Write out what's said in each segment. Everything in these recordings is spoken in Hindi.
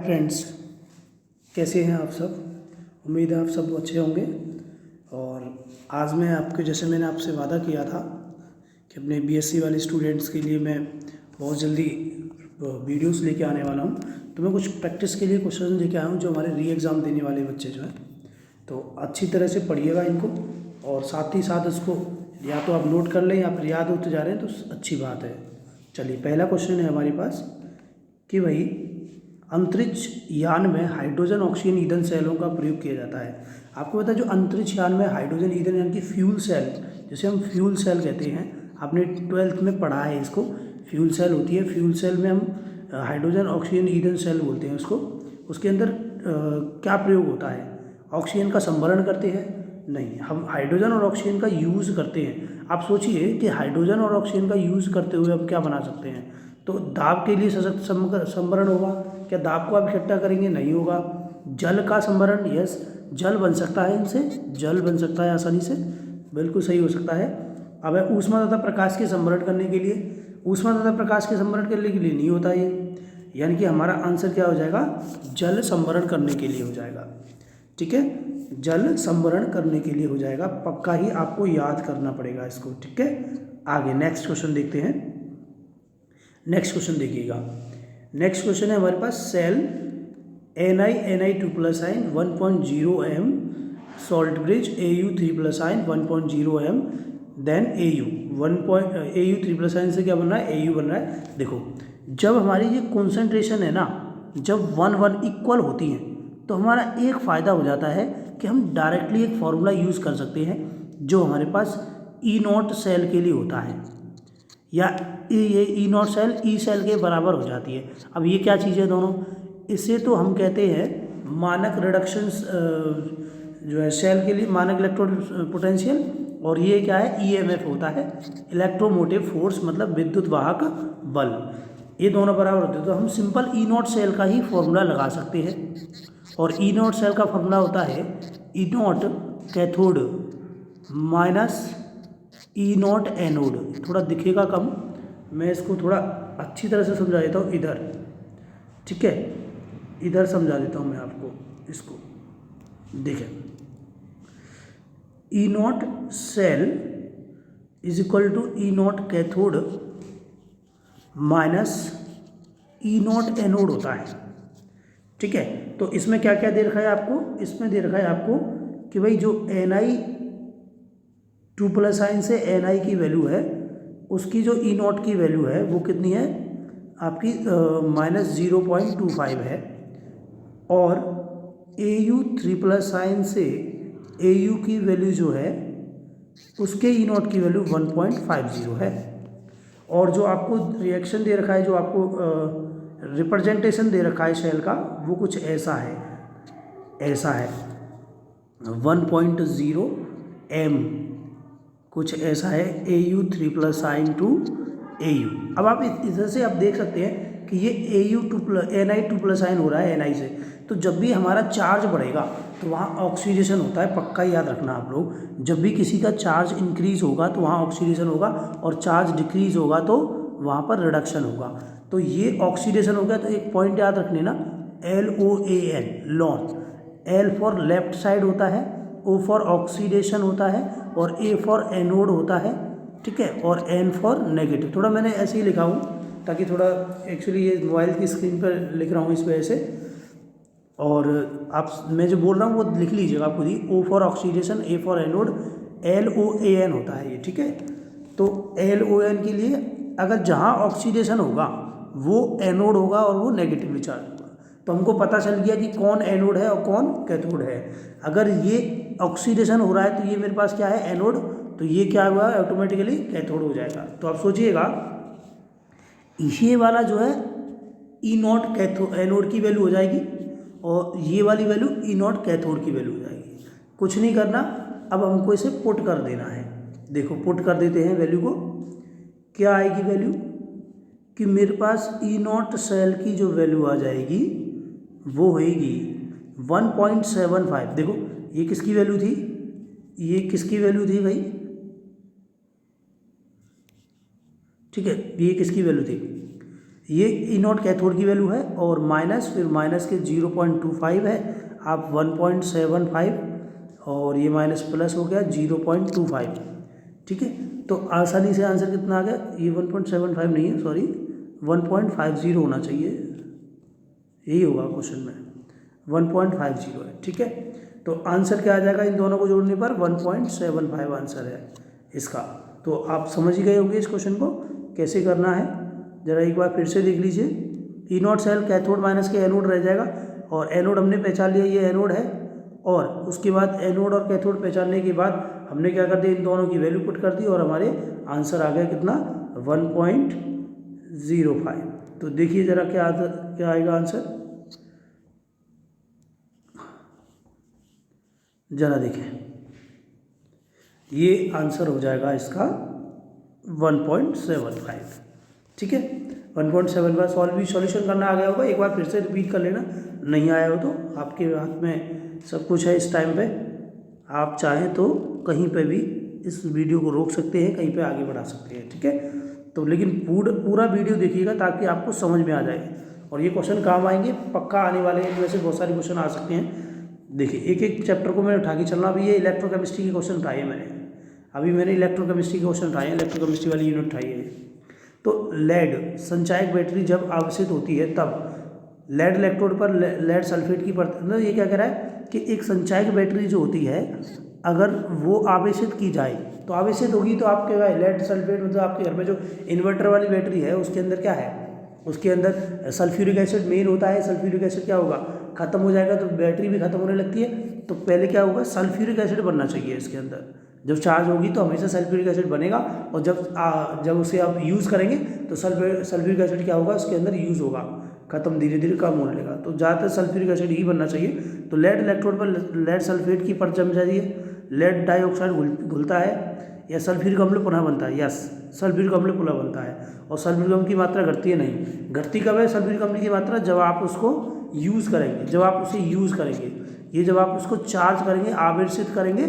फ्रेंड्स, कैसे हैं आप सब। उम्मीद है आप सब अच्छे होंगे। और आज मैं आपके जैसे मैंने आपसे वादा किया था कि अपने बीएससी वाले स्टूडेंट्स के लिए मैं बहुत जल्दी वीडियोस लेके आने वाला हूं। तो मैं कुछ प्रैक्टिस के लिए क्वेश्चन लेके आया हूं जो हमारे री एग्ज़ाम देने वाले बच्चे जो हैं, तो अच्छी तरह से पढ़िएगा इनको। और साथ ही साथ इसको या तो आप नोट कर लें या फिर याद होते जा रहे हैं तो अच्छी बात है। चलिए, पहला क्वेश्चन है हमारे पास कि भाई अंतरिक्ष यान में हाइड्रोजन ऑक्सीजन ईंधन सेलों का प्रयोग किया जाता है। आपको पता है जो अंतरिक्ष यान में हाइड्रोजन ईंधन यानी कि फ्यूल सेल, जिसे हम फ्यूल सेल कहते हैं, आपने 12th में पढ़ा है इसको। फ्यूल सेल होती है, फ्यूल सेल में हम हाइड्रोजन ऑक्सीजन ईंधन सेल बोलते हैं उसको। उसके अंदर क्या प्रयोग होता है? ऑक्सीजन का संभरण करते हैं? नहीं, हम हाइड्रोजन और ऑक्सीजन का यूज़ करते हैं। आप सोचिए कि हाइड्रोजन और ऑक्सीजन का यूज़ करते हुए हम क्या बना सकते हैं। तो दाब के लिए सशक्त संभरण होगा। क्या दाब को आप इकट्ठा करेंगे? नहीं होगा। जल का संभरण, यस, जल बन सकता है, इनसे जल बन सकता है आसानी से, बिल्कुल सही हो सकता है। अब है ऊष्मा तथा प्रकाश के संभरण करने के लिए, ऊष्मा तथा प्रकाश के संभरण करने के लिए नहीं होता ये, यानी कि हमारा आंसर क्या हो जाएगा? जल संभरण करने के लिए हो जाएगा। ठीक है, जल संभरण करने के लिए हो जाएगा। पक्का ही आपको याद करना पड़ेगा इसको। ठीक है, आगे नेक्स्ट क्वेश्चन देखते हैं। नेक्स्ट क्वेश्चन देखिएगा। नेक्स्ट क्वेश्चन है हमारे पास cell Na2+ ion 1.0 m, salt bridge Au3+ ion 1.0 m, then Au3+ ion से क्या बन रहा है? Au बन रहा है। देखो, जब हमारी ये कॉन्सेंट्रेशन है ना, जब 1 इक्वल होती हैं तो हमारा एक फ़ायदा हो जाता है कि हम डायरेक्टली एक फार्मूला यूज़ कर सकते हैं जो हमारे पास E0 सेल के लिए होता है, या ये E0 सेल ई सेल के बराबर हो जाती है। अब ये क्या चीज़ है दोनों? इसे तो हम कहते हैं मानक रिडक्शन, जो है सेल के लिए मानक इलेक्ट्रॉन पोटेंशियल, और ये क्या है? EMF होता है, इलेक्ट्रोमोटिव फोर्स, मतलब विद्युत वाहक बल। ये दोनों बराबर होते हैं तो हम सिंपल E0 सेल का ही फॉर्मूला लगा सकते हैं। और E0 सेल का फॉर्मूला होता है E0 cathode minus E0 anode. थोड़ा दिखेगा कम, मैं इसको थोड़ा अच्छी तरह से समझा देता हूँ इधर। ठीक है, इधर समझा देता हूँ मैं आपको इसको। देखें, E0 cell is equal to E0 cathode minus E0 anode होता है। ठीक है, तो इसमें क्या क्या दे रखा है आपको? इसमें दे रखा है आपको कि भाई जो Na2+ आयन से Na की वैल्यू है, उसकी जो E0 की वैल्यू है वो कितनी है आपकी? -0.25 है। और Au3+ आयन से Au की वैल्यू जो है, उसके E0 की वैल्यू 1.50 है। और जो आपको रिएक्शन दे रखा है, जो आपको रिप्रेजेंटेशन दे रखा है सेल का, वो कुछ ऐसा है, ऐसा है 1.0 m, कुछ ऐसा है Au3+ आयन टू Au। अब आप इधर से आप देख सकते हैं कि ये Na2+ आयन हो रहा है Ni से। तो जब भी हमारा चार्ज बढ़ेगा तो वहाँ ऑक्सीडेशन होता है, पक्का याद रखना आप लोग। जब भी किसी का चार्ज इंक्रीज होगा तो वहाँ ऑक्सीडेशन होगा, और चार्ज डिक्रीज होगा तो वहाँ पर रिडक्शन होगा। तो ये ऑक्सीडेशन हो गया, तो एक पॉइंट याद रखने ना, LOAN, lawn. L for left side होता है, O फॉर ऑक्सीडेशन होता है, और A फॉर एनोड होता है। ठीक है, और N फॉर नेगेटिव। थोड़ा मैंने ऐसे ही लिखा हूँ ताकि थोड़ा, एक्चुअली ये मोबाइल की स्क्रीन पर लिख रहा हूँ इस वजह से, और आप मैं जो बोल रहा हूँ वो लिख लीजिएगा खुद ही। O for oxidation, A for anode, LOAN होता है ये। ठीक है, तो LOAN के लिए अगर जहाँ ऑक्सीडेशन होगा वो एनोड होगा और वो नेगेटिवली चार्ज होगा। तो हमको पता चल गया कि कौन एनोड है और कौन कैथोड है। अगर ये ऑक्सीडेशन हो रहा है तो ये मेरे पास क्या है? एनोड। तो ये क्या हुआ? ऑटोमेटिकली कैथोड हो जाएगा। तो आप सोचिएगा, ये वाला जो है E0 कैथोड एनोड की वैल्यू हो जाएगी, और ये वाली वैल्यू E0 कैथोड की वैल्यू हो जाएगी। कुछ नहीं करना, अब हमको इसे पुट कर देना है। देखो, पुट कर देते हैं वैल्यू को। क्या आएगी वैल्यू? कि मेरे पास E0 सेल की जो वैल्यू आ जाएगी वो होएगी 1.75। देखो, ये किसकी वैल्यू थी? ये किसकी वैल्यू थी भाई? ठीक है, ये किसकी वैल्यू थी? ये ई नॉट कैथोड की वैल्यू है और माइनस, फिर माइनस के 0.25 है, आप 1.75 और ये माइनस प्लस हो गया 0.25। ठीक है, तो आसानी से आंसर कितना आ गया, ये 1.75 नहीं है, सॉरी 1.50 होना चाहिए, यही होगा क्वेश्चन में, 1.50 है। ठीक है, तो आंसर क्या आ जाएगा, इन दोनों को जोड़ने पर 1.75 आंसर है इसका। तो आप समझ ही गए होंगे इस क्वेश्चन को कैसे करना है, ज़रा एक बार फिर से देख लीजिए। ई नॉट सेल कैथोड माइनस के एनोड रह जाएगा, और एनोड हमने पहचान लिया, ये एनोड है, और उसके बाद एनोड और कैथोड पहचानने के बाद हमने क्या कर दिया, इन दोनों की वैल्यू पुट कर दी और हमारे आंसर आ गया कितना, 1.05। तो देखिए ज़रा क्या आएगा आंसर, ज़रा देखें, ये आंसर हो जाएगा इसका 1.75। ठीक है, 1.75 सॉल्यूशन करना आ गया होगा, एक बार फिर से रिपीट कर लेना, नहीं आया हो तो आपके हाथ में सब कुछ है इस टाइम पे, आप चाहें तो कहीं पे भी इस वीडियो को रोक सकते हैं, कहीं पे आगे बढ़ा सकते हैं। ठीक है, तो लेकिन पूरा वीडियो देखिएगा ताकि आपको समझ में आ जाए, और ये क्वेश्चन काम आएंगे, पक्का आने वाले हैं, इनमें से बहुत सारे क्वेश्चन आ सकते हैं। देखिए एक एक चैप्टर को मैं उठा के चलना, अभी ये इलेक्ट्रोकेमिस्ट्री के क्वेश्चन उठाए मैंने इलेक्ट्रोकेमिस्ट्री के क्वेश्चन उठाए हैं, इलेक्ट्रोकेमिस्ट्री वाली यूनिट उठाई है। तो लेड संचायक बैटरी जब आवेशित होती है तब लेड इलेक्ट्रोड पर लेड सल्फेट की मतलब ये क्या कह रहा है कि एक संचायक बैटरी जो होती है अगर वो आवेशित की जाए तो आवेशित होगी तो आपके भाई लेड सल्फेट, मतलब आपके घर में जो इन्वर्टर वाली बैटरी है उसके अंदर क्या है, उसके अंदर सल्फ्यूरिक एसिड मेन होता है। सल्फ्यूरिक एसिड क्या होगा, खत्म हो जाएगा तो बैटरी भी खत्म होने लगती है, तो पहले क्या होगा, सल्फ्यूरिक एसिड बनना चाहिए इसके अंदर। जब चार्ज होगी तो हमेशा सल्फ्यूरिक एसिड बनेगा, और जब उसे आप यूज़ करेंगे तो सल्फ्यूरिक एसिड क्या होगा, उसके अंदर यूज़ होगा, खत्म धीरे धीरे कम होने लगेगा। तो ज़्यादातर सल्फ्यूरिक एसिड ही बनना चाहिए। तो लेड इलेक्ट्रोड पर लेड सल्फेट की परत जम जाती है, लेड डाइऑक्साइड घुलता है, या सल्फ्यूरिक अम्ल पुनः बनता है। यस, सल्फ्यूरिक अम्ल पुनः बनता है, और सल्फ्यूरिक अम्ल की मात्रा घटती है नहीं। घटती कब है सल्फ्यूरिक अम्ल की मात्रा, जब आप उसको यूज़ करेंगे, जब आप उसे यूज़ करेंगे, ये जब आप उसको चार्ज करेंगे, आवेशित करेंगे,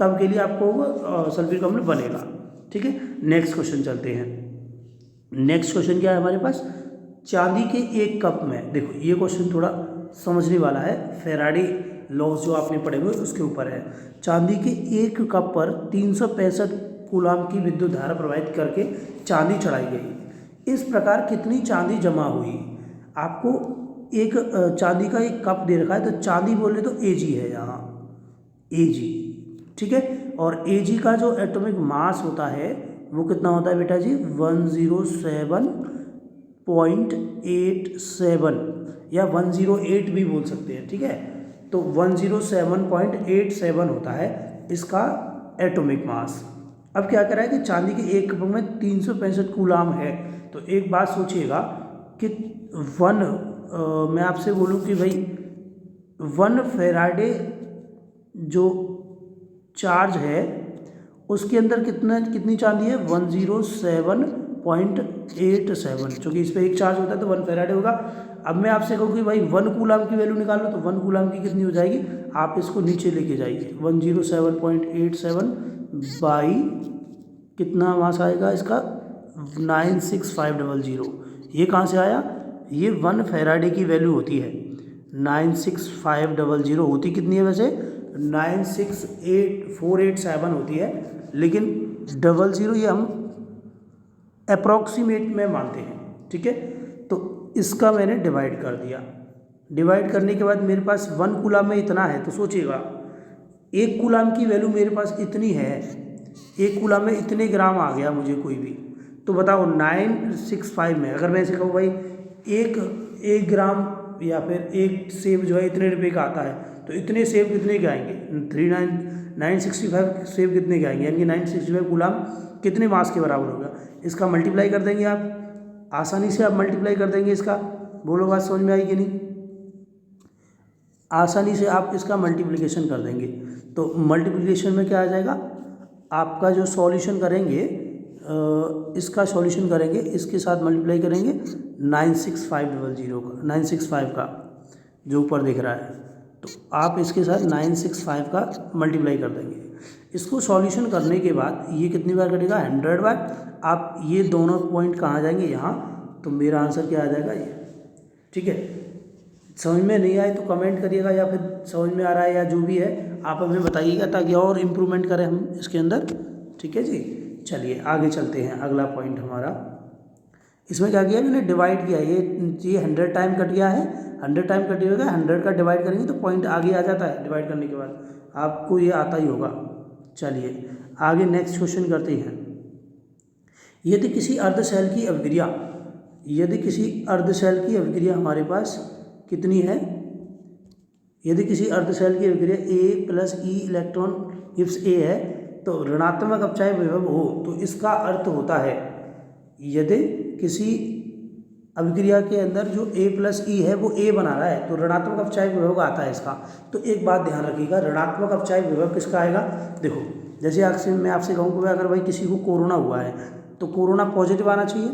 तब के लिए आपको वो सल्फ्यूरिक अम्ल बनेगा। ठीक है, नेक्स्ट क्वेश्चन चलते हैं। नेक्स्ट क्वेश्चन क्या है हमारे पास, चांदी के एक कप में, देखो ये क्वेश्चन थोड़ा समझने वाला है, फेराडे लॉज जो आपने पढ़े हुए उसके ऊपर है। चांदी के एक कप पर 365 कूलाम की विद्युत धारा प्रवाहित करके चांदी चढ़ाई गई। इस प्रकार कितनी चांदी जमा हुई। आपको एक चांदी का एक कप दे रखा है, तो चांदी बोले तो Ag है यहाँ, Ag। ठीक है, और Ag का जो एटॉमिक मास होता है वो कितना होता है बेटा जी, 107.87 या 108 भी बोल सकते हैं। ठीक है, तो 107.87 होता है इसका एटॉमिक मास। अब क्या कर रहा है कि चांदी के एक कप में 365 कूलाम है, तो एक बात सोचिएगा कि मैं आपसे बोलूं कि भाई 1 फेराडे जो चार्ज है उसके अंदर कितनी चांदी है, 107.87, चूँकि इस पर एक चार्ज होता है तो 1 फेराडे होगा। अब मैं आपसे कहूँ कि भाई 1 कूलाम की वैल्यू निकाल लो, तो 1 कूलाम की कितनी हो जाएगी, आप इसको नीचे लेके जाइए, 107.87 बाई कितना मास आएगा इसका, 96500। ये कहाँ से आया, ये 1 फेराडे की वैल्यू होती है, 96500 होती कितनी है वैसे, 968487 होती है, लेकिन 00 ये हम अप्रॉक्सीमेट में मानते हैं। ठीक है, तो इसका मैंने डिवाइड कर दिया, डिवाइड करने के बाद मेरे पास 1 कूलाम में इतना है, तो सोचिएगा 1 कूलाम की वैल्यू मेरे पास इतनी है, 1 कूलाम में इतने ग्राम आ गया मुझे कोई भी, तो बताओ 965 में अगर मैं ऐसे कहूँ भाई एक ग्राम या फिर एक सेब जो है इतने रुपए का आता है, तो इतने सेब कितने के आएंगे, 965 सेब कितने के आएंगे, यानी कि 965 कूलाम कितने मास के बराबर होगा। इसका मल्टीप्लाई कर देंगे आप, आसानी से आप मल्टीप्लाई कर देंगे इसका, बोलो बात समझ में आई कि नहीं, आसानी से आप इसका मल्टीप्लिकेशन कर देंगे। तो मल्टीप्लिकेशन में क्या आ जाएगा, आपका जो सॉल्यूशन करेंगे, इसका सॉल्यूशन करेंगे, इसके साथ मल्टीप्लाई करेंगे 965 का जो ऊपर दिख रहा है, तो आप इसके साथ 965 का मल्टीप्लाई कर देंगे। इसको सॉल्यूशन करने के बाद ये कितनी बार कटेगा, 100 बार। आप ये दोनों पॉइंट कहाँ जाएंगे, यहाँ, तो तो मेरा आंसर क्या आ जाएगा ये। ठीक है, समझ में नहीं आए तो कमेंट करिएगा, या फिर समझ में आ रहा है या जो भी है आप हमें बताइएगा, ताकि और इम्प्रूवमेंट करें हम इसके अंदर। ठीक है जी, चलिए आगे चलते हैं। अगला पॉइंट हमारा, इसमें क्या किया मैंने, डिवाइड किया। ये 100 टाइम कट गया है, 100 टाइम कट गया, 100 का डिवाइड करेंगे तो पॉइंट आगे आ जाता है। डिवाइड करने के बाद आपको ये आता ही होगा। चलिए आगे नेक्स्ट क्वेश्चन करते हैं। यदि किसी अर्धशैल की अभिक्रिया, यदि किसी अर्धशैल की अभिक्रिया हमारे पास कितनी है, यदि किसी अर्धशैल की अभिक्रिया A plus E electron gives A है, तो ऋणात्मक अपचायक विभव हो, तो इसका अर्थ होता है यदि किसी अभिक्रिया के अंदर जो A प्लस E है वो A बना रहा है तो ऋणात्मक अपचायक विभव आता है इसका। तो एक बात ध्यान रखिएगा, ऋणात्मक अपचायक विभव किसका आएगा। देखो जैसे मैं आपसे कहूँ कि अगर भाई किसी को कोरोना हुआ है तो कोरोना पॉजिटिव आना चाहिए,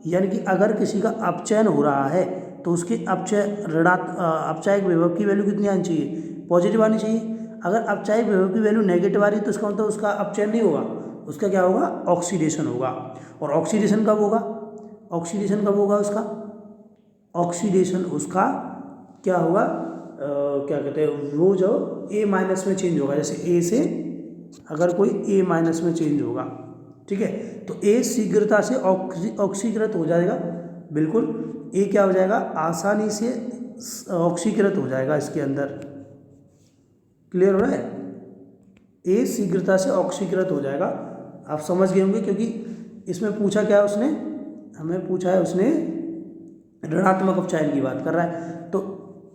यानी कि अगर किसी का अपचयन हो रहा है तो उसके अपचायक विभव की वैल्यू कितनी आनी चाहिए, पॉजिटिव आनी चाहिए। अगर अपचायक विभव की वैल्यू नेगेटिव आ रही है तो इसका मतलब उसका अपचयन नहीं होगा, उसका क्या होगा, ऑक्सीडेशन होगा। और ऑक्सीडेशन कब होगा, ऑक्सीडेशन कब होगा उसका, ऑक्सीडेशन उसका क्या होगा, क्या कहते हैं वो जो A माइनस में चेंज होगा। जैसे A से अगर कोई A माइनस में चेंज होगा, ठीक है, तो A शीघ्रता से ऑक्सीकृत हो जाएगा। बिल्कुल A क्या हो जाएगा, आसानी से ऑक्सीकृत हो जाएगा इसके अंदर। क्लियर हो रहा है, A शीघ्रता से ऑक्सीकृत हो जाएगा। आप समझ गए होंगे, क्योंकि इसमें पूछा क्या है उसने, हमें पूछा है उसने ऋणात्मक अपचायन की बात कर रहा है। तो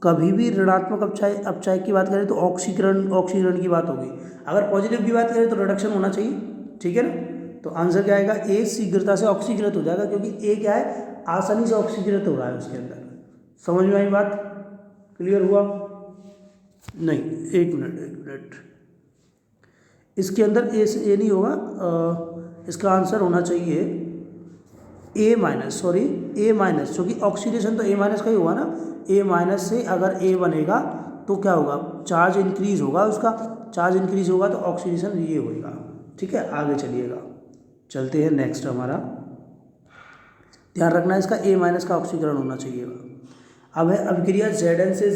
कभी भी ऋणात्मक अपचायक की बात करें तो ऑक्सीकरण की बात होगी। अगर पॉजिटिव की बात करें तो रिडक्शन होना चाहिए। ठीक है ना, तो आंसर क्या आएगा, A शीघ्रता से ऑक्सीकृत हो जाएगा, क्योंकि A क्या है, आसानी से ऑक्सीकृत हो रहा है उसके अंदर। समझ में आई बात, क्लियर हुआ नहीं, एक मिनट, इसके अंदर A से A नहीं होगा, इसका आंसर होना चाहिए A माइनस, क्योंकि ऑक्सीडेशन तो A माइनस का ही हुआ ना। A माइनस से अगर A बनेगा तो क्या होगा, चार्ज इंक्रीज होगा, उसका चार्ज इंक्रीज होगा तो ऑक्सीडेशन ये होगा। ठीक है, आगे चलिएगा, चलते हैं नेक्स्ट। हमारा ध्यान रखना है इसका A माइनस का ऑक्सीकरण होना चाहिए। अब है अभिक्रिया Zn से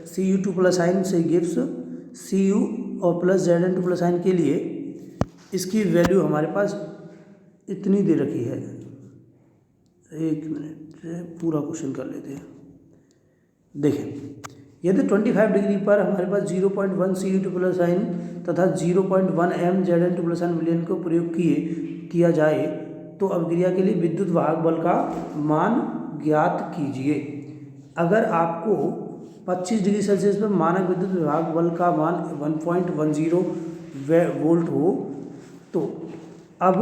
Cu2 प्लस आयन से गिव्स Cu और प्लस Zn2 प्लस आयन के लिए इसकी वैल्यू हमारे पास इतनी दे रखी है। एक मिनट से पूरा क्वेश्चन कर लेते हैं। देखें, यदि 25 डिग्री पर हमारे पास 0.1 Cu2 प्लस आयन तथा 0.1 m Zn2 प्लस आयन विलयन को प्रयोग किया जाए तो अभिक्रिया के लिए विद्युत वाहक बल का मान ज्ञात कीजिए। अगर आपको 25 डिग्री सेल्सियस पर मानक विद्युत वाहक बल का मान 1.10 वोल्ट हो, तो अब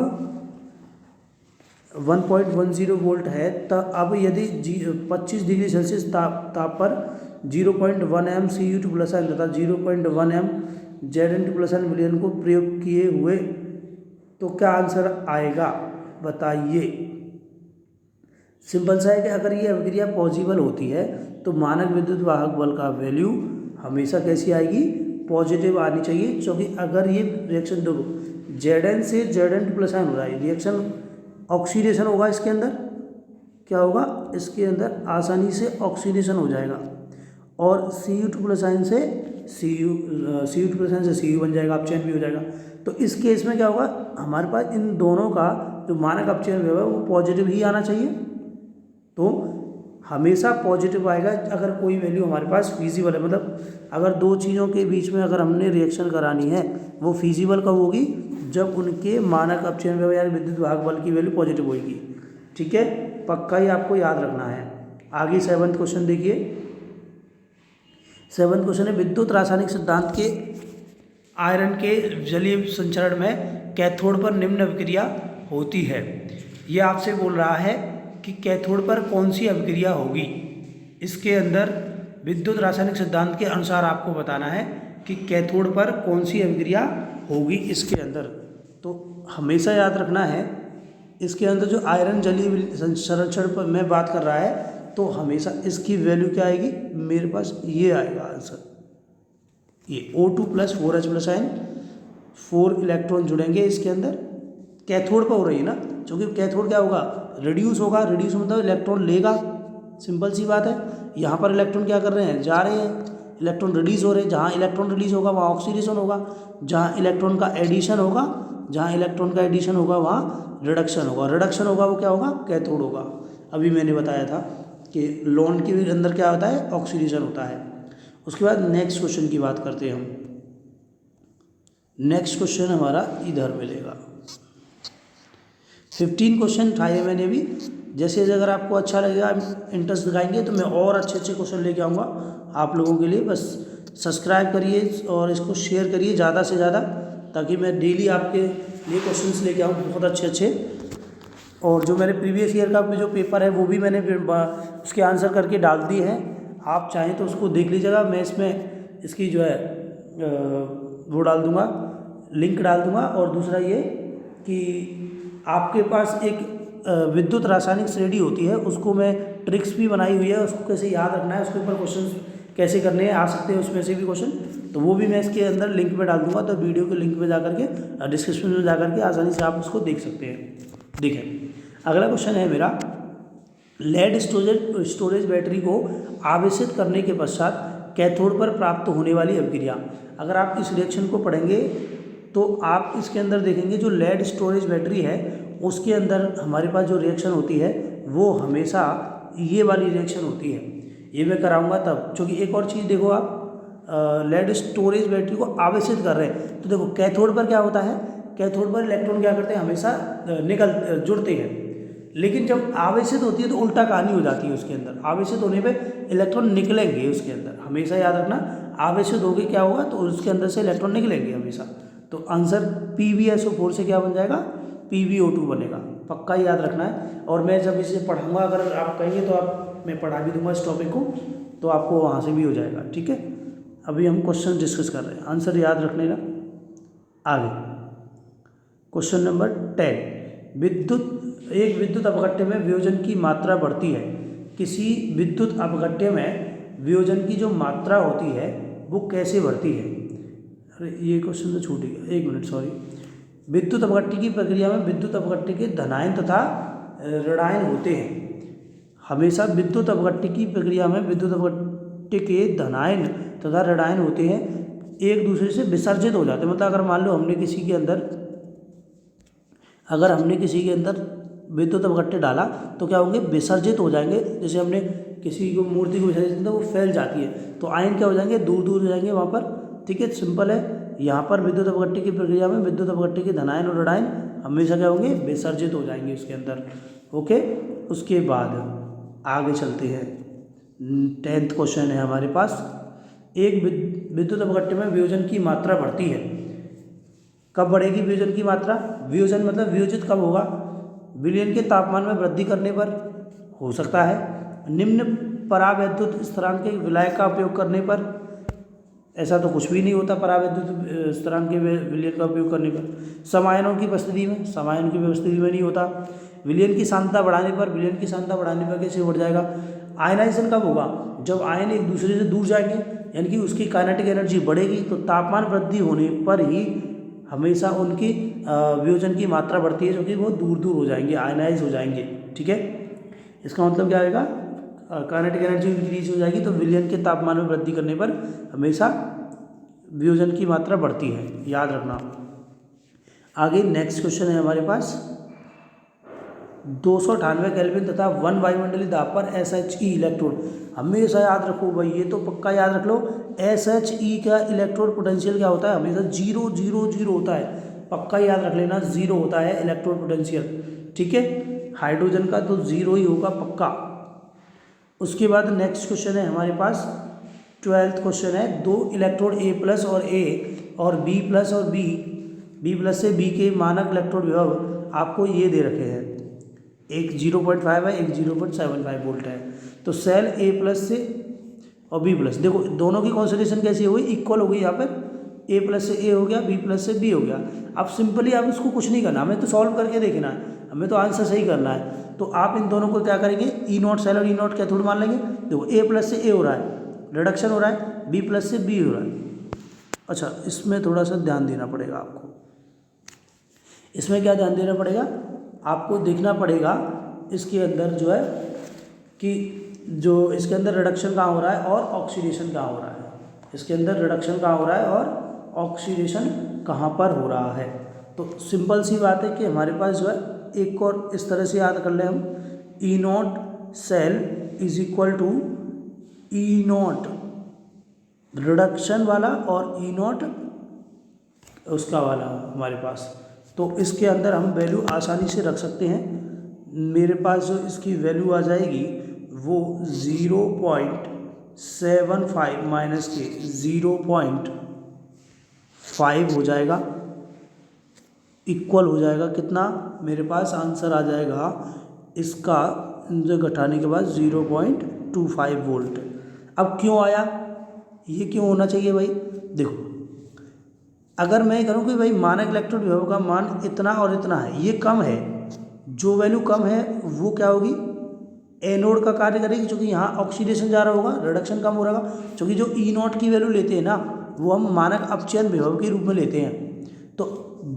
1.10 वोल्ट है, तब अब यदि 25 डिग्री सेल्सियस ताप पर 0.1 m Cu2 प्लस आयन तथा 0.1 m Zn2 प्लस आयन विलयन को प्रयोग किए हुए तो क्या आंसर आएगा, बताइए। सिंपल सा है कि अगर ये अभिक्रिया पॉजिबल होती है तो मानक विद्युत वाहक बल का वैल्यू हमेशा कैसी आएगी, पॉजिटिव आनी चाहिए। क्योंकि अगर ये रिएक्शन देखो Zn से Zn2 प्लस आयन हो रहा है, रिएक्शन ऑक्सीडेशन होगा, इसके अंदर क्या होगा, इसके अंदर आसानी से ऑक्सीडेशन हो जाएगा और Cu2 प्लस आयन से Cu2 प्लस आयन से Cu बन जाएगा, अपचयन भी हो जाएगा। तो इस केस में क्या होगा, हमारे पास इन दोनों का जो मानक अपचयन विभव है वो पॉजिटिव ही आना चाहिए। तो हमेशा पॉजिटिव आएगा अगर कोई वैल्यू हमारे पास फिजिबल है। मतलब अगर दो चीज़ों के बीच में अगर हमने रिएक्शन करानी है वो फिजिबल कब होगी, जब उनके मानक अपचयन विभव यानी विद्युत वाहक बल की वैल्यू पॉजिटिव होगी। ठीक है, पक्का ही आपको याद रखना है। आगे 7वां क्वेश्चन देखिए। 7वां क्वेश्चन है, विद्युत रासायनिक सिद्धांत के आयरन के जलीय संचरण में कैथोड पर निम्न अभिक्रिया होती है। ये आपसे बोल रहा है कि कैथोड पर कौन सी अभिक्रिया होगी। इसके अंदर विद्युत रासायनिक सिद्धांत के अनुसार आपको बताना है कि कैथोड पर कौन सी अभिक्रिया होगी इसके अंदर। तो हमेशा याद रखना है, इसके अंदर जो आयरन जलीय संचरण पर मैं बात कर रहा है तो हमेशा इसकी वैल्यू क्या आएगी, मेरे पास ये आएगा आंसर, ये O2 plus 4H plus ion 4 electron जुड़ेंगे इसके अंदर। कैथोड पर हो रही है ना, क्योंकि कैथोड क्या होगा, रिड्यूस होगा, रिड्यूस मतलब इलेक्ट्रॉन लेगा, सिंपल सी बात है। यहाँ पर इलेक्ट्रॉन क्या कर रहे हैं, जा रहे हैं, इलेक्ट्रॉन रिलीज हो रहे हैं। जहाँ इलेक्ट्रॉन रिलीज होगा वहाँ ऑक्सीडेशन होगा, जहाँ इलेक्ट्रॉन का एडिशन होगा, जहाँ इलेक्ट्रॉन का एडिशन होगा वहाँ रिडक्शन होगा। रिडक्शन होगा वो क्या होगा, कैथोड होगा। अभी मैंने बताया था कि लोन के भी अंदर क्या होता है, ऑक्सीडेशन होता है। उसके बाद नेक्स्ट क्वेश्चन की बात करते हैं हम। नेक्स्ट क्वेश्चन हमारा इधर मिलेगा। 15 क्वेश्चन उठाए मैंने भी। जैसे अगर आपको अच्छा लगेगा, इंटरेस्ट दिखाएंगे तो मैं और अच्छे अच्छे क्वेश्चन लेके आऊँगा आप लोगों के लिए। बस सब्सक्राइब करिए और इसको शेयर करिए ज़्यादा से ज़्यादा, ताकि मैं डेली आपके लिए क्वेश्चंस लेके आऊँ बहुत अच्छे अच्छे। और जो मेरे प्रीवियस ईयर का जो पेपर है वो भी मैंने उसके आंसर करके डाल दिए हैं, आप चाहें तो उसको देख लीजिएगा। मैं इसमें इसकी जो है वो डाल दूँगा, लिंक डाल दूँगा। और दूसरा ये कि आपके पास एक विद्युत रासायनिक श्रेणी होती है, उसको मैं ट्रिक्स भी बनाई हुई है, उसको कैसे याद रखना है, उसके ऊपर क्वेश्चन कैसे करने हैं, आ सकते हैं उसमें से भी क्वेश्चन, तो वो भी मैं इसके अंदर लिंक में डाल दूंगा। तो वीडियो के लिंक में जाकर के, डिस्क्रिप्शन में जाकर के आसानी से आप उसको देख सकते हैं। देखिए अगला क्वेश्चन है मेरा, लेड स्टोरेज बैटरी को आवेशित करने के पश्चात कैथोड पर प्राप्त होने वाली अभिक्रिया। अगर आप इस रिएक्शन को पढ़ेंगे तो आप इसके अंदर देखेंगे जो लेड स्टोरेज बैटरी है उसके अंदर हमारे पास जो रिएक्शन होती है वो हमेशा ये वाली रिएक्शन होती है। ये मैं कराऊंगा तब, क्योंकि एक और चीज़ देखो, आप लेड स्टोरेज बैटरी को आवेशित कर रहे हैं तो देखो कैथोड पर क्या होता है, कैथोड पर इलेक्ट्रॉन क्या करते हैं, हमेशा जुड़ते हैं। लेकिन जब आवेशित होती है तो उल्टा कहानी हो जाती है उसके अंदर। आवेशित होने पे इलेक्ट्रॉन निकलेंगे उसके अंदर, हमेशा याद रखना। आवेशित होगी क्या होगा तो उसके अंदर से इलेक्ट्रॉन निकलेंगे हमेशा। तो आंसर PbSO4 से क्या बन जाएगा, PbO2 बनेगा, पक्का याद रखना है। और मैं जब इसे पढ़ाऊँगा, अगर आप कहेंगे तो मैं पढ़ा भी दूंगा इस टॉपिक को, तो आपको वहाँ से भी हो जाएगा। ठीक है, अभी हम क्वेश्चन डिस्कस कर रहे हैं, आंसर याद रखने का। आगे क्वेश्चन नंबर 10, एक विद्युत अपघट्य में वियोजन की मात्रा बढ़ती है। किसी विद्युत अपघट्य में वियोजन की जो मात्रा होती है वो कैसे बढ़ती है। अरे ये क्वेश्चन तो छूट गया, एक मिनट, सॉरी। विद्युत अपघट्य की प्रक्रिया में विद्युत अपघट्य के धनायन तथा ऋणायन होते हैं। हमेशा विद्युत अपघट्य की प्रक्रिया में विद्युत अपघट्य के धनायन तथा ऋणायन होते हैं, एक दूसरे से विसर्जित हो जाते हैं। मतलब अगर मान लो हमने किसी के अंदर विद्युत अपघट्य डाला तो क्या होंगे, विसर्जित हो जाएंगे। जैसे हमने किसी को मूर्ति को विसर्जित किया वो फैल जाती है, तो आयन क्या हो जाएंगे, दूर दूर हो जाएंगे वहाँ पर। ठीक है, सिंपल है। यहाँ पर विद्युत अपघट्य की प्रक्रिया में विद्युत अपघट्य के धनायन और ऋणायन हमेशा क्या होंगे, विसर्जित हो जाएंगे उसके अंदर। ओके, उसके बाद आगे चलते हैं। 10th क्वेश्चन है हमारे पास, एक विद्युत अपघट्य में वियोजन की मात्रा बढ़ती है। कब बढ़ेगी वियोजन की मात्रा, वियोजन मतलब वियोजित कब होगा, विलयन के तापमान में वृद्धि करने पर हो सकता है, निम्न परावैद्युत स्थिरांक के विलय का उपयोग करने पर। ऐसा तो कुछ भी नहीं होता परावैद्युत स्थिरांक के विलयन का उपयोग करने पर। समायनों की उपस्थिति में, समायन की उपस्थिति में नहीं होता। विलयन की सांद्रता बढ़ाने पर, विलयन की सांद्रता बढ़ाने पर कैसे बढ़ जाएगा। आयनाइजेशन कब होगा, जब आयन एक दूसरे से दूर जाएंगे, यानी कि उसकी काइनेटिक एनर्जी बढ़ेगी, तो तापमान वृद्धि होने पर ही हमेशा उनकी वियोजन की मात्रा बढ़ती है, जो कि वो दूर दूर हो जाएंगे, आयनाइज हो जाएंगे। ठीक है, इसका मतलब क्या आएगा, काइनेटिक एनर्जी इंक्रीज हो जाएगी, तो विलयन के तापमान में वृद्धि करने पर हमेशा वियोजन की मात्रा बढ़ती है, याद रखना। आगे नेक्स्ट क्वेश्चन है हमारे पास, 298 केल्विन तथा 1 वायुमंडलीय दाब पर SHE इलेक्ट्रोड। हमेशा याद रखो भाई, ये तो पक्का याद रख लो, SHE का इलेक्ट्रोड पोटेंशियल क्या होता है, हमेशा 0 0 0 होता है। पक्का याद रख लेना, 0 होता है इलेक्ट्रोड पोटेंशियल। ठीक है, हाइड्रोजन का तो 0 ही होगा पक्का। उसके बाद नेक्स्ट क्वेश्चन है हमारे पास, 12th क्वेश्चन है, 2 इलेक्ट्रोड A+ और A और B+ और B+ से B के मानक इलेक्ट्रोड विभव आपको ये दे रखे हैं, एक 0.5 है, एक 0.75 वोल्ट है। तो सेल A+ से और B+, देखो दोनों की कॉन्सेंट्रेशन कैसी हो गई, इक्वल हो गई। यहाँ पर A+ से A हो गया, B+ से B हो गया। अब सिंपली आप इसको कुछ नहीं करना, हमें तो सॉल्व करके देखना है, हमें तो आंसर सही करना है। तो आप इन दोनों को क्या करेंगे, E0 सेल और E0 कैथोड मान लेंगे। देखो A+ से A हो रहा है, रिडक्शन हो रहा है, B+ से B हो रहा है। अच्छा, इसमें थोड़ा सा ध्यान देना पड़ेगा आपको। इसमें क्या ध्यान देना पड़ेगा, आपको देखना पड़ेगा इसके अंदर जो है कि जो इसके अंदर रिडक्शन कहाँ हो रहा है और ऑक्सीडेशन कहाँ हो रहा है, इसके अंदर रिडक्शन कहाँ हो रहा है और ऑक्सीडेशन कहाँ पर हो रहा है। तो सिंपल सी बात है कि हमारे पास जो है एक और इस तरह से याद कर लें हम, E naught cell is equal to E naught reduction वाला और ई नॉट उसका वाला हमारे पास। तो इसके अंदर हम वैल्यू आसानी से रख सकते हैं। मेरे पास जो इसकी वैल्यू आ जाएगी वो 0.75 माइनस के 0.5 हो जाएगा, इक्वल हो जाएगा कितना, मेरे पास आंसर आ जाएगा इसका जो घटाने के बाद 0.25 वोल्ट। अब क्यों आया, ये क्यों होना चाहिए भाई, देखो अगर मैं करूँ कि भाई मानक इलेक्ट्रोड विभव का मान इतना और इतना है, ये कम है, जो वैल्यू कम है वो क्या होगी, एनोड का कार्य करेगी, क्योंकि यहाँ ऑक्सीडेशन जा रहा होगा, रिडक्शन कम हो रहा होगा। क्योंकि जो ई नॉट की वैल्यू लेते हैं ना वो हम मानक अपचयन विभव के रूप में लेते हैं। तो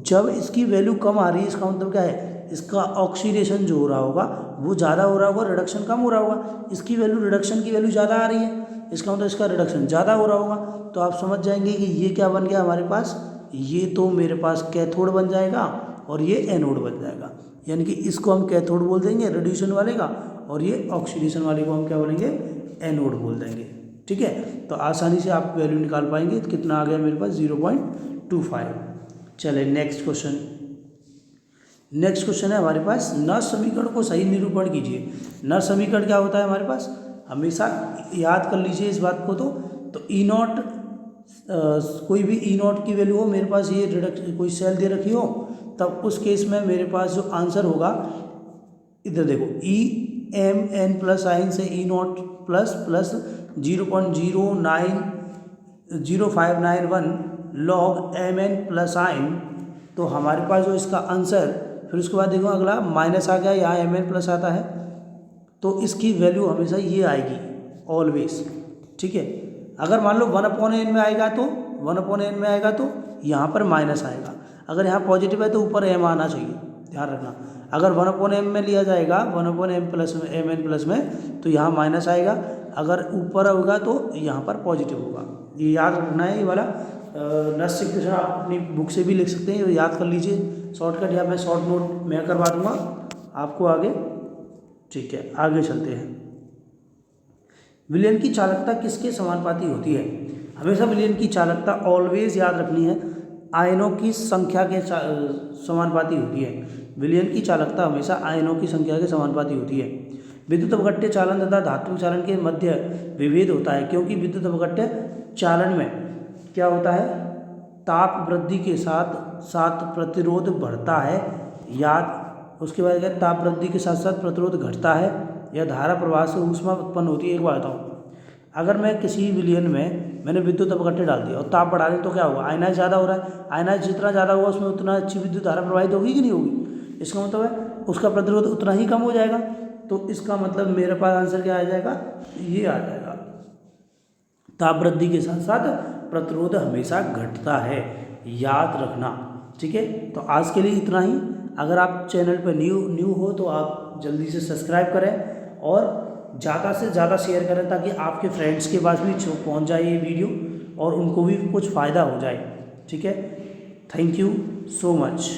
जब इसकी वैल्यू कम आ रही है इसका मतलब क्या है, इसका ऑक्सीडेशन जो हो रहा होगा वो ज़्यादा हो रहा होगा, रिडक्शन कम हो रहा होगा। इसकी वैल्यू रिडक्शन की वैल्यू ज़्यादा आ रही है, इसका मतलब इसका रिडक्शन ज़्यादा हो रहा होगा। तो आप समझ जाएंगे कि ये क्या बन गया हमारे पास, ये तो मेरे पास कैथोड बन जाएगा और ये एनोड बन जाएगा। यानी कि इसको हम कैथोड बोल देंगे रिड्यूशन वाले का, और ये ऑक्सीडेशन वाले को हम क्या बोलेंगे, एनोड बोल देंगे। ठीक है, तो आसानी से आप वैल्यू निकाल पाएंगे। कितना आ गया मेरे पास 0.25। चले नेक्स्ट क्वेश्चन। नेक्स्ट क्वेश्चन है हमारे पास, नर समीकरण को सही निरूपण कीजिए। नर समीकरण क्या होता है हमारे पास, हमेशा याद कर लीजिए इस बात को। तो ई नॉट, कोई भी ई नॉट की वैल्यू हो, मेरे पास ये रिडक्शन कोई सेल दे रखी हो, तब उस केस में मेरे पास जो आंसर होगा, इधर देखो EMN प्लस साइन से E naught plus 0.0591 log MN plus sign. तो हमारे पास जो इसका आंसर, फिर उसके बाद देखो अगला माइनस आ गया, यहाँ MN प्लस आता है, तो इसकी वैल्यू हमेशा ये आएगी ऑलवेज। ठीक है, अगर मान लो 1/n में आएगा तो 1/n में आएगा तो यहाँ पर माइनस आएगा। अगर यहाँ पॉजिटिव है तो ऊपर m आना चाहिए, ध्यान रखना। अगर 1/m में लिया जाएगा 1/m प्लस में MN प्लस में, तो यहाँ माइनस आएगा। अगर ऊपर होगा तो यहाँ पर पॉजिटिव होगा। ये याद रखना है। ये वाला नर्स इक्वेशन आप अपनी बुक से भी लिख सकते हैं, याद कर लीजिए शॉर्टकट, या मैं शॉर्ट नोट मैं करवा दूँगा आपको आगे। ठीक है, आगे चलते हैं। विलयन की चालकता किसके समानुपाती होती है। हमेशा विलयन की चालकता ऑलवेज याद रखनी है, आयनों की संख्या के समानुपाती होती है। विलयन की चालकता हमेशा आयनों की संख्या के समानुपाती होती है। विद्युत अपघट्य चालन तथा धात्विक चालन के मध्य विभेद होता है, क्योंकि विद्युत अपघट्य चालन में क्या होता है, ताप वृद्धि के साथ साथ प्रतिरोध बढ़ता है। याद, उसके बाद क्या, ताप वृद्धि के साथ साथ प्रतिरोध घटता है, या धारा प्रवाह से ऊष्मा उत्पन्न होती है। एक बात बताऊँ, अगर मैं किसी विलयन में मैंने विद्युत अपघट्य डाल दिया और ताप बढ़ा दें तो क्या होगा, आयनाइज ज़्यादा हो रहा है, आयनाइज जितना ज़्यादा होगा उसमें उतना अच्छी विद्युत धारा प्रवाहित होगी कि नहीं होगी। इसका मतलब है उसका प्रतिरोध उतना ही कम हो जाएगा। तो इसका मतलब मेरे पास आंसर क्या आ जाएगा, ये आ जाएगा, ताप वृद्धि के साथ साथ प्रतिरोध हमेशा घटता है, याद रखना। ठीक है, तो आज के लिए इतना ही। अगर आप चैनल पर न्यू हो तो आप जल्दी से सब्सक्राइब करें और ज़्यादा से ज़्यादा शेयर करें, ताकि आपके फ्रेंड्स के पास भी पहुंच जाए ये वीडियो और उनको भी कुछ फ़ायदा हो जाए। ठीक है, थैंक यू सो मच।